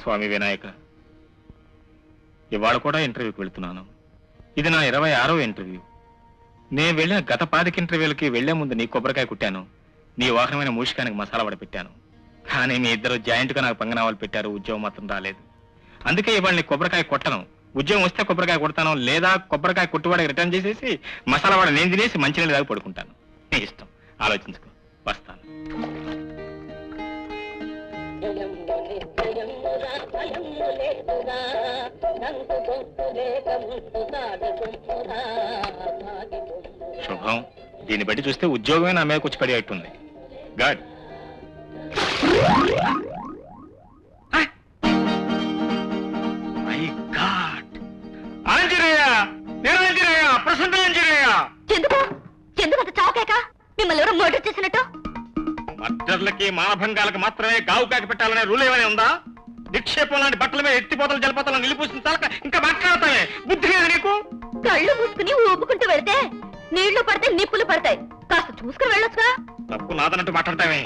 స్వామి వినాయక, ఇవాళ కూడా ఇంటర్వ్యూకి వెళ్తున్నాను. ఇది నా 26వ ఇంటర్వ్యూ. నేను వెళ్ళిన గత 5 ఇంటర్వ్యూలకి వెళ్లే ముందు నీ కొబ్బరికాయ కుట్టాను, నీ వాహనమైన మూషికానికి మసాలా వడ పెట్టాను. కానీ మీ ఇద్దరు జాయింట్గా నాకు పంగనామాలు పెట్టారు, ఉద్యోగం మాత్రం రాలేదు. అందుకే ఇవాళ నీ కొబ్బరికాయ కొట్టను. ఉద్యోగం వస్తే కొబ్బరికాయ కొడతాను, లేదా కొబ్బరికాయ కొట్టువాడికి రిటర్న్ చేసేసి మసాలా వడ నేను తినేసి మంచినీళ్ళు దాకా పడుకుంటాను. నీ ఇష్టం, ఆలోచించుకో. వస్తాను. శుభం. దీన్ని బట్టి చూస్తే ఉద్యోగమే నా మీద కూర్చి పడేట్టుంది. గాడ్. My God. ఆంజనేయ, నేను ఆంజనేయ, ప్రసన్న ఆంజనేయ. ఎందుకు అంత చావుకేక? మిమ్మల్ని ఎవరో మర్డర్ చేసినట్టు? మర్డర్లకి మానభంగాలకు మాత్రమే గావు కాకి పెట్టాలనే రూల్ ఏమైనా ఉందా? నిక్షేపం లాంటి బట్టల మీద ఎత్తిపోతలు జలపాతాలను నిలిపూసిన చాలక ఇంకా మాట్లాడతావే? బుద్ధి లేదు నీకు? కళ్ళు మూసుకుని ఊపుకుంటూ వెళ్తే నీళ్లు పడితే నిప్పులు పడతాయి. కాస్త చూసుకుని వెళ్ళొచ్చుగా. తప్పు నాదన్నట్టు మాట్లాడతావే?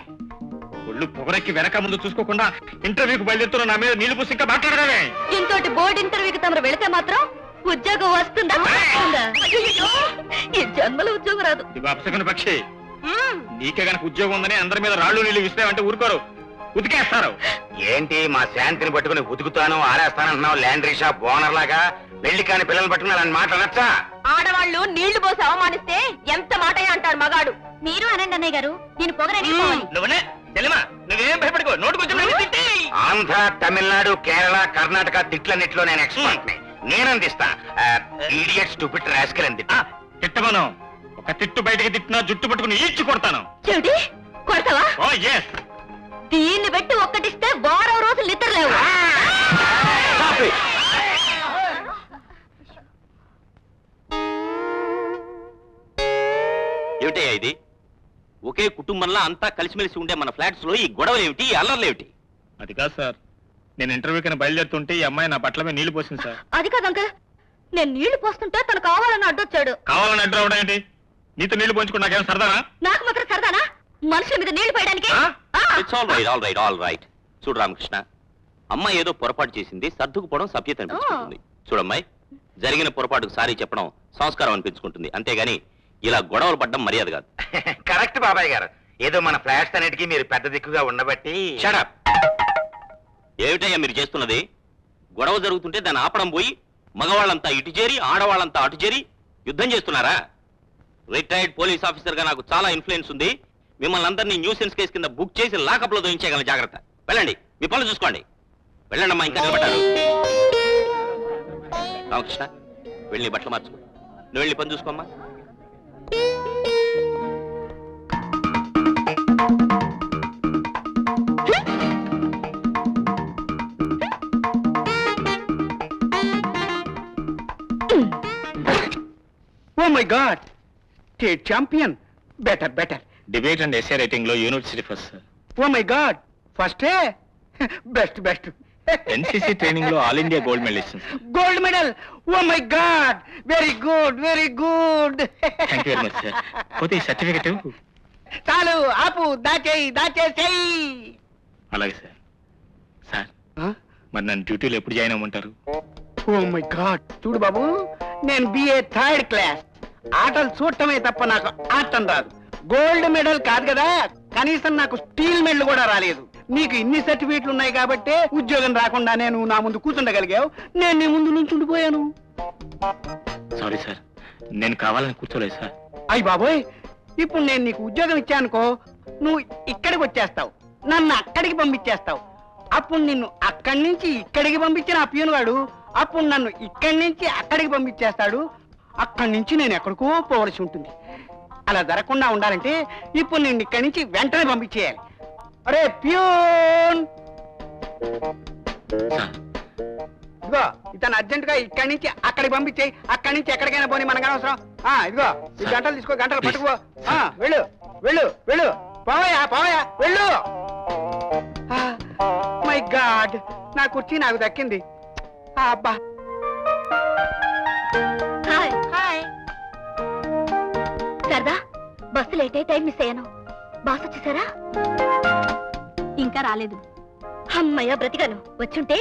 ఒళ్ళు పొగరెక్కి వెనక ముందు చూసుకోకుండా ఇంటర్వ్యూకి బయలుదేరుతున్న నా మీద నీళ్లు పూసి ఇంకా మాట్లాడతావే? ఇంతటి బోర్డు ఇంటర్వ్యూకి తమరు వెళితే మాత్రం ఉద్యోగం వస్తుందా? ఈ జన్మలో ఉద్యోగం రాదు. అపశకుని పక్షి, నీకే గనక ఉద్యోగం ఉందని అందరి మీద రాళ్ళు నీళ్లు విసిరావంటే ఊరుకోరు, ఉతికేస్తారు. ఏంటి మా శాంతిని పట్టుకుని ఉతుకుతాను ఆరేస్తానంటున్నావు? ల్యాండ్రీ షాప్ ఓనర్ లాగా పెళ్లి కాని పిల్లలు పట్టుకుని అలాంటి మాట అనొచ్చా? ఆడవాళ్ళు నీళ్లు పోసి అవమానిస్తే ఎంత మాటయ్య అంటాడు మగాడు. మీరు అనండి అన్నయ్య గారు, నేను పొగరని. నువ్వేం భయపడుకో, నోటుకొచ్చి. ఆంధ్ర, తమిళనాడు, కేరళ, కర్ణాటక తిట్లన్నిట్లో నేను ఎక్స్పర్ట్ ని. నేనందిస్తా. ఈడియట్ స్టూపిడ్ రాస్కల్ అని తిట్టమను. ఒక తిట్టు బయటకి తిట్టినా జుట్టు పట్టుకుని ఈడ్చి కొడతాను. చెవిటి కొడతావా? ఓ ఎస్. దీన్ని బట్టి ఒక్కటిస్తే వారం రోజులు నిద్రలేవు. ఏమిటయ్యా ఇది? ఒకే కుటుంబంలో అంతా కలిసిమెలిసి ఉండే మన ఫ్లాట్స్ లో ఈ గొడవలు ఏమిటి, అల్లర్లేమిటి? అది కాదు సార్, నేను ఇంటర్వ్యూకి బయలుదేరుతుంటే ఈ అమ్మాయి నా బట్టల మీద నీళ్లు పోసింది సార్. అది కాదు అంకల్, నేను నీళ్లు పోస్తుంటే తను కావాలని అడ్డొచ్చాడు. కావాలని అడ్డు రావడం ఏంటి? నీతో నీళ్లు పోయించుకుని నాకేం సరదానా? నాకు మాత్రం సరదానా? మనుషుల మీద నీళ్లు పోయడానికి? It's all right. చూడు రామకృష్ణ, అమ్మాయి ఏదో పొరపాటు చేసింది, సర్దుకుపోవడం సభ్యత అనిపించుకుంటుంది. చూడమ్మాయి, జరిగిన పొరపాటుకు సారీ చెప్పడం సంస్కారం అనిపించుకుంటుంది, అంతేగాని ఇలా గొడవలు పడ్డం మర్యాద కాదు. కరెక్ట్ బాబాయ్ గారు. ఏదో మన ఫ్లాట్స్ అన్నిటికీ మీరు పెద్ద దిక్కుగా ఉండబట్టి. Shut up. ఏమిటయ్యా మీరు చేస్తున్నది? గొడవ జరుగుతుంటే దాన్ని ఆపడం పోయి మగవాళ్ళంతా ఇటు చేరి ఆడవాళ్ళంతా అటు చేరి యుద్ధం చేస్తున్నారా? రిటైర్డ్ పోలీస్ ఆఫీసర్ గా నాకు చాలా ఇన్ఫ్లుయెన్స్ ఉంది. మిమ్మల్ని అందరినీ న్యూసెన్స్ కేసు కింద బుక్ చేసి లాకప్ లో దోయించగల. జాగ్రత్త. వెళ్ళండి, మీ పనులు చూసుకోండి. వెళ్ళండి అమ్మా, ఇంకా నిలబడ్డారు. రామకృష్ణ, వెళ్ళి బట్టలు మార్చుకో. నువ్వు వెళ్ళి పని చూసుకోమ్మా. Oh my God! State champion. Better. Debate and essay writing లో university first sir. Oh my God! First eh? Best. NCC training లో all India gold medalist. Gold medal. Oh my God! Very good. Thank you very much sir. పోతే ఈ certificate. చాలు ఆపు, దాచేసేయి. అలాగే sir. Sir, మరి నన్ను డ్యూటీలో ఎప్పుడు జాయిన్ అవ్వమంటారు? Oh my God! చూడు బాబు, నేను BA 3rd క్లాస్. ఆటలు చూడటమే తప్ప నాకు ఆటం రాదు. గోల్డ్ మెడల్ కాదు కదా, కనీసం నాకు స్టీల్ మెడల్ కూడా రాలేదు. నీకు ఇన్ని సర్టిఫికెట్లు ఉన్నాయి కాబట్టి ఉద్యోగం రాకుండా నేను నా ముందు కూర్చుండగలిగావు. నేను నీ ముందు నుంచి ఉండిపోయాను. సారీ సార్, నేను కావాలని కూర్చోలేదు సార్. అయ్య బాబోయ్, ఇప్పుడు నేను నీకు ఉద్యోగం ఇచ్చానుకో, నువ్వు ఇక్కడికి వచ్చేస్తావు, నన్ను అక్కడికి పంపించేస్తావు. అప్పుడు నిన్ను అక్కడి నుంచి ఇక్కడికి పంపించిన ఆ పియూనుగాడు అప్పుడు నన్ను ఇక్కడి నుంచి అక్కడికి పంపించేస్తాడు. అక్కడి నుంచి నేను ఎక్కడికో పోవలసి ఉంటుంది. అలా జరగకుండా ఉండాలంటే ఇప్పుడు నేను ఇక్కడి నుంచి వెంటనే పంపించేయాలి. అరే ప్యూన్, ఇదిగో ఇతను అర్జెంట్ గా ఇక్కడి నుంచి అక్కడికి పంపించేయి. అక్కడి నుంచి ఎక్కడికైనా పోనీ మనకు అనవసరం. ఇదిగో ఈ గంటలు తీసుకో, గంటలు పట్టుకో. వెళ్ళు పోవయా వెళ్ళు. మై గాడ్, నా కుర్చీ నాకు దక్కింది. అబ్బా. హాయ్. సరదా, బస్సు లేట్ అయి టైం మిస్ అయ్యాను. బాస్ వచ్చేసారా? ఇంకా రాలేదు. అమ్మయ్య బ్రతికాను. వచ్చుంటే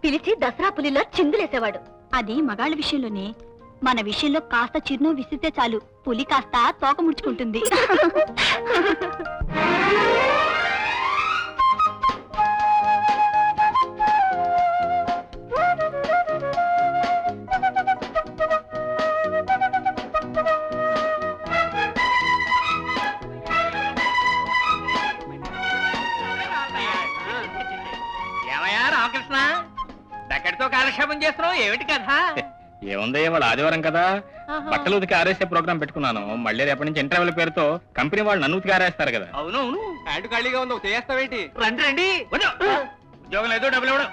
పిలిచి దసరా పులిలా చిందులేసేవాడు. అది మగాళ్ళ విషయంలోనే, మన విషయంలో కాస్త చిరును విసిరితే చాలు పులి కాస్త తోక ముడుచుకుంటుంది. ఏమయ్యా రామకృష్ణ, ఎక్కడితో కాలక్షేపం చేస్తున్నావు? ఏమిటి కదా? ఏముంది, ఇవాళ ఆదివారం కదా, బట్టలు ఉతికి ఆరేసే ప్రోగ్రామ్ పెట్టుకున్నాను. మళ్ళీ రేపటి నుంచి ఇంటర్వెల్ పేరుతో కంపెనీ వాళ్ళు నన్ను ఉతికి ఆరేస్తారు కదా. అవును అవును, హ్యాండ్ ఖాళీగా ఉందో చేస్తావేంటి? రండి రండి. ఉద్యోగం లేదు, డబ్బులు ఇవ్వడం.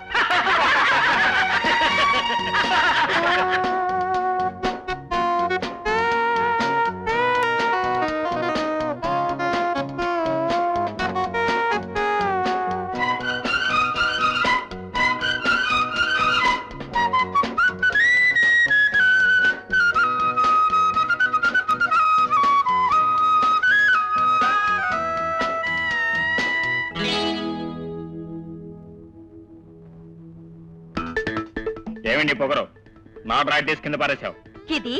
ఏమండి పొగరు, నా ప్రాక్టీస్ కింద పారేశావు. ఇది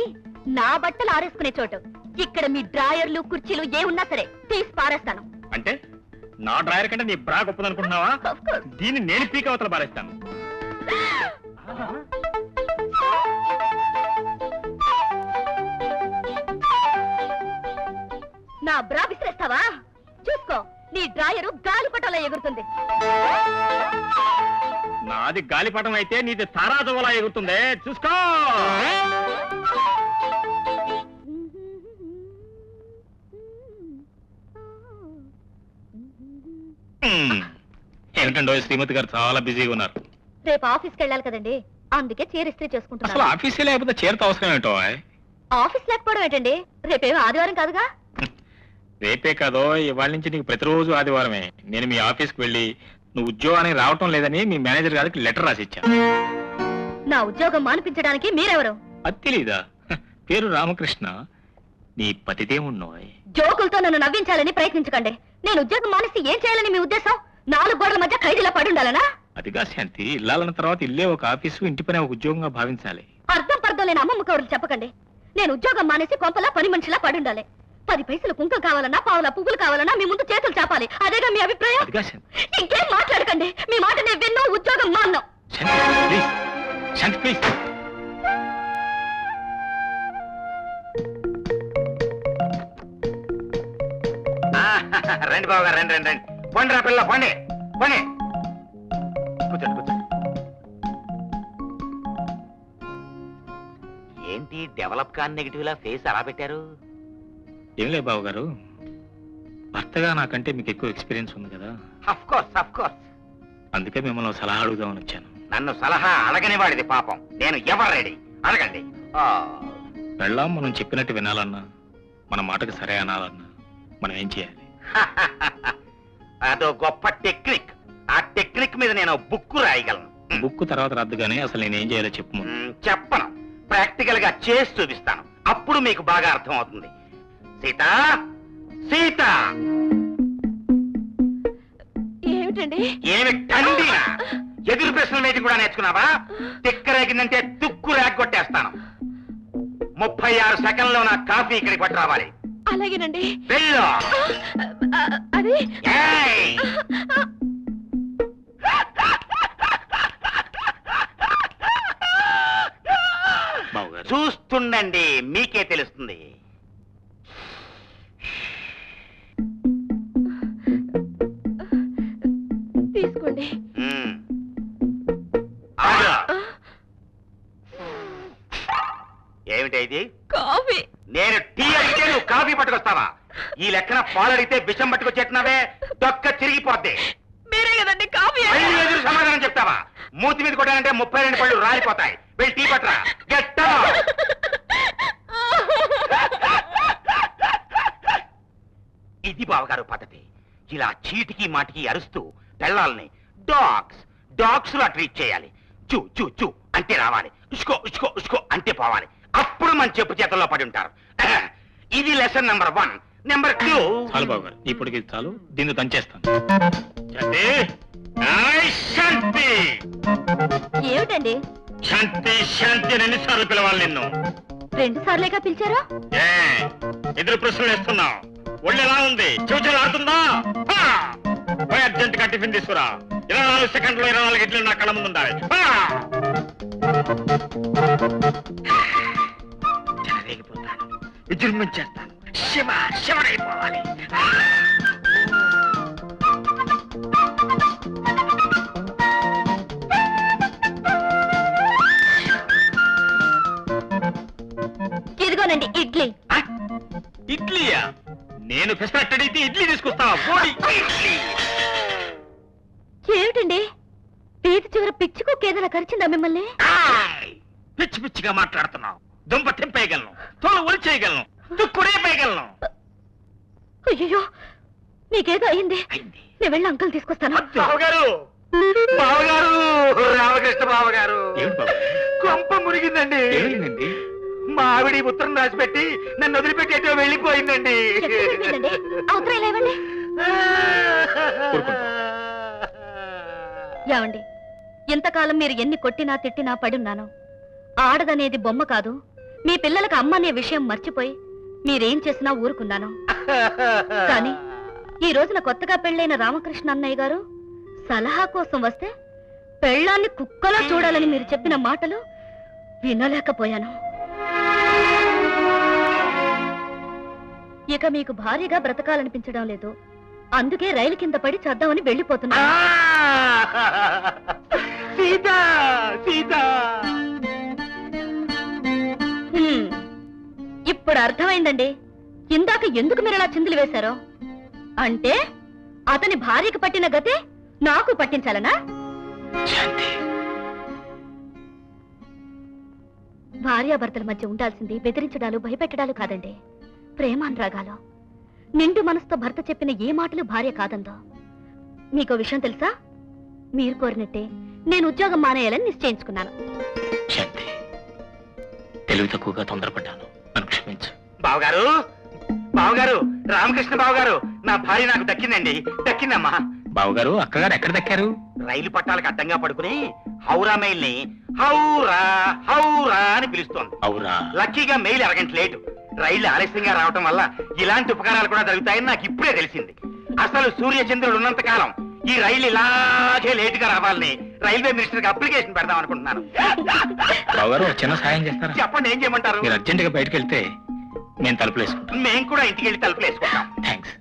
నా బట్టలు ఆరేసుకునే చోటు. ఇక్కడ మీ డ్రాయర్లు కుర్చీలు ఏ ఉన్నా సరే తీసి పారేస్తాను. అంటే నా డ్రాయర్ కంటే నీ బ్రా గొప్పదనుకుంటున్నావా? దీన్ని నేను పీక్ అవతల పారేస్తాను. నా బ్రా విసిరేస్తావా? చూసుకో, నీ డ్రాయరు గాలిపటంలో ఎగురుతుంది. నాది గాలిపటం అయితే నీది తారాజువలా ఎగురుతుంది, చూసుకో. ఏమిటండో శ్రీమతి గారు చాలా బిజీగా ఉన్నారు. రేపు ఆఫీస్కి వెళ్ళాలి కదండి, అందుకే చీర ఇస్త్రీ అసలు చేసుకుంటున్నాను. ఆఫీసే లేకపోతే చేరితే అవసరం ఏంటో? ఆఫీస్ లేకపోవడం ఏంటండి? రేపేమో ఆదివారం కాదుగా. రేపే కాదో, ఇవాళ నుంచి నీకు ప్రతిరోజు ఆదివారమే. నేను మీ ఆఫీస్కి వెళ్ళి నువ్వు ఉద్యోగానికి రావటం లేదని మీ మేనేజర్ గారికి లెటర్ రాసిచ్చా. నా ఉద్యోగం మానిపించడానికి మీరెవరు? అది తెలీదా? పేరు రామకృష్ణ, నీ పతిదేమున్నోయ్. జోకులతో నన్ను నవ్వించాలని ప్రయత్నించకండి. నేను ఉద్యోగం మానేసి ఏం చేయాలని మీ ఉద్దేశం? 4 గోడల మధ్య ఖైదీలా పడుండాలనా? అదిగా శాంతి, ఇల్లాలన్న తర్వాత ఇల్లే ఒక ఆఫీసు, ఇంటి పని ఒక ఉద్యోగంగా భావించాలి. అర్థం పర్థం లేని అమ్మమ్మ కౌరులు చెప్పకండి. నేను ఉద్యోగం మానేసి కొంపలా పని మనిషిలా పడుండాలి. 10 పైసలు కుంకుమ కావాలన్నా, పావుల పువ్వులు కావాలన్నా మీ ముందు చేతులు చాపాలి. అదేగా మీ అభిప్రాయం? అదిగా శాంతి. ఇంకేం మాట్లాడకండి. మీ మాట నేను విన్నో, ఉద్యోగం మాన్నో. శాంతి ప్లీజ్, శాంతి ప్లీజ్. రండి బాబు గారు, రండి రండి రండి. పోండి రా పిల్ల, పోండి పోండి. కూర్చోండి కూర్చోండి. ఏంటి డెవలప్ కాని నెగిటివ్ లా ఫేస్ అలా పెట్టారు? ఏం లే బాబు గారు, భర్తగా నాకంటే మీకు ఎక్కువ ఎక్స్పీరియన్స్ ఉంది కదా, అఫ్ కోర్స్ అఫ్ కోర్స్. అందుకే మిమ్మల్ని ఒక సలహా అడుగుదామని వచ్చాను. నన్ను సలహా అడగని వాడిది పాపం. నేను ఎవరు రెడీ, అడగండి. పెళ్ళాం మనం చెప్పినట్టు వినాలన్నా, మన మాటకు సరే అనాలన్నా మనం ఏం చేయాలి? అదో గొప్ప టెక్నిక్. ఆ టెక్నిక్ మీద నేను బుక్ రాయగలను. బుక్ తర్వాత రద్దు కానీ అసలు నేనేం చేయాలో చెప్పు ముందు. చెప్పను, ప్రాక్టికల్ గా చేసి చూపిస్తాను. అప్పుడు మీకు బాగా అర్థం అవుతుంది. సీత సీత. ఏమిటండి? ఏమిటండి? ఎదురు ప్రశ్నల మీద కూడా నేర్చుకున్నావా? తిక్కరేగిందంటే తుక్కు రేగొట్టేస్తాను. 36 సెకండ్లో నా కాఫీ ఇక్కడికి పట్టు రావాలి. అలాగేనండి. వెళ్ళు. అది ఏయ్! బాబు గారు చూస్తుండండి, మీకే తెలుస్తుంది. తీసుకోండి. ఏమిటి ఇది? కాఫీ. నేను టీ అడిగితే నువ్వు కాఫీ పట్టుకొస్తావా? ఈ లెక్కన పాలు అడిగితే విషం పట్టుకొచ్చేట్టున్నావే, దొక్క చిరిగిపోద్ది. మీరే కదండి కాఫీ. మళ్ళీ ఎదురు సమాధానం చెప్తావా? మూతి మీద కొట్టాలంటే 32 పళ్ళు రాలిపోతాయి. వెళ్ళి టీ పట్టరా. Get out. ఇది బావగారు పద్ధతి. ఇలా చీటికి మాటికి అరుస్తూ పెళ్ళాలని డాగ్స్ లా ట్రీట్ చేయాలి. చూ చూ చూ అంటే రావాలి, ఉష్కో ఉష్కో ఉష్కో అంటే పోవాలి. అప్పుడు మన చెప్పు చేతల్లో పడి ఉంటారు. ఇది లెసన్ నెంబర్ 1. నెంబర్ 2. చాలు బాబు గారు, ఇప్పటికి చాలు, దీన్ని దంచేస్తాను. నైస్. ఏమిటండి శాంతి శాంతి అని ఎన్నిసార్లు పిలవాలి నిన్ను 2 సార్లేగా పిలిచారా? ఏ ఎదురు ప్రశ్నలు వేస్తున్నావు? ఒళ్ళు ఎలా ఉంది? చెవుచెలు ఆడుతుందా? పోయి అర్జెంట్ గా టిఫిన్ తీసుకురా. 24 సెకండ్లో 24 ఇడ్లీలు నా కళ్ళ ముందు ఉండాలి. చెలరేగిపోతాను, విజృంభించేస్తాను, శివరైపోవాలి. ఇదిగోనండి ఇడ్లీ. ఇడ్లీయా? నేను పెసరట్టడితే ఇడ్లీ తీసుకొస్తావా? పోయి ఇడ్లీ. ఏమిటండి వీధి చివర పిచ్చి కుక్క ఏదైనా కరిచిందా మిమ్మల్ని? పిచ్చి పిచ్చిగా మాట్లాడుతున్నావు. దుంప తెంపేయగలను, తోలు ఒలిచేయగలను, తుక్కుడే పేయగలను. అయ్యో నీకేదో అయింది. నేను వెళ్ళి అంకుల్ తీసుకొస్తాను. బావగారు, బావగారు, రామకృష్ణ బావగారు, ఏమిటి బాబు? కొంప మురిగిందండి. ఏమైందండి? మా ఆవిడ ఈ ఉత్తరం రాసిపెట్టి నన్ను వదిలిపెట్టి ఎటో వెళ్ళిపోయిందండి. ఎక్కడికి వెళ్ళండి? అవతల ఇలా ఇవ్వండి. ఏమండి ఇంతకాలం మీరు ఎన్ని కొట్టినా తిట్టినా పడున్నాను. ఆడదనేది బొమ్మ కాదు, మీ పిల్లలకు అమ్మ అనే విషయం మర్చిపోయి మీరేం చేసినా ఊరుకున్నాను. కానీ ఈ రోజున కొత్తగా పెళ్ళైన రామకృష్ణ అన్నయ్య గారు సలహా కోసం వస్తే పెళ్ళాన్ని కుక్కలా చూడాలని మీరు చెప్పిన మాటలు వినలేకపోయాను. ఇక మీకు భారీగా బ్రతకాలనిపించడం లేదు, అందుకే రైలు కింద పడి చద్దామని వెళ్ళిపోతున్నా. సీతా, సీతా. ఇప్పుడు అర్థమైందండి ఇందాక ఎందుకు మీరు అలా చిందులు వేశారో. అంటే అతని భార్యకి పట్టిన గతే నాకు పట్టించాలనా? భార్యాభర్తల మధ్య ఉండాల్సింది బెదిరించడాలు భయపెట్టడాలు కాదండి, ప్రేమానురాగాలు. నిండు మనసుతో భర్త చెప్పిన ఏ మాటలు భార్య కాదందో. మీకో విషయం తెలుసా? మీరు కోరినట్టే నేను ఉద్యోగం మానేయాలని నిశ్చయించుకున్నాను. శాంతి, తెలివి తక్కువగా తొందరపడ్డాను, నన్ను క్షమించు. బావగారు, బావగారు, రామకృష్ణ బావగారు, నా భార్య నాకు దక్కిందండి, దక్కిందమ్మా. బావగారు, అక్కగారు ఎక్కడ దక్కారు? రైలు పట్టాలకు అడ్డంగా పడుకుని హౌరా మెయిల్ ని హౌరా హౌరా అని పిలుస్తోంది. అవురా? లక్కీగా మెయిల్ అరగంట లేటు. రైళ్లు ఆలస్యంగా రావటం వల్ల ఇలాంటి ఉపకారాలు కూడా జరుగుతాయని నాకు ఇప్పుడే తెలిసింది. అసలు సూర్యచంద్రుడు ఉన్నంత కాలం ఈ రైలు ఇలాగే లేటుగా రావాలని రైల్వే మినిస్టర్ కి అప్లికేషన్ పెడదాం అనుకుంటున్నాను. బావగారు, ఒక చిన్న సాయం చేస్తారా? చెప్పండి, ఏం చేయమంటారు? మీరు అర్జెంట్ గా బయటకు వెళ్తే నేను తలుపులు వేసుకుంటాను. మేము కూడా ఇంటికి వెళ్ళి తలుపులు వేసుకుంటాం. థ్యాంక్స్.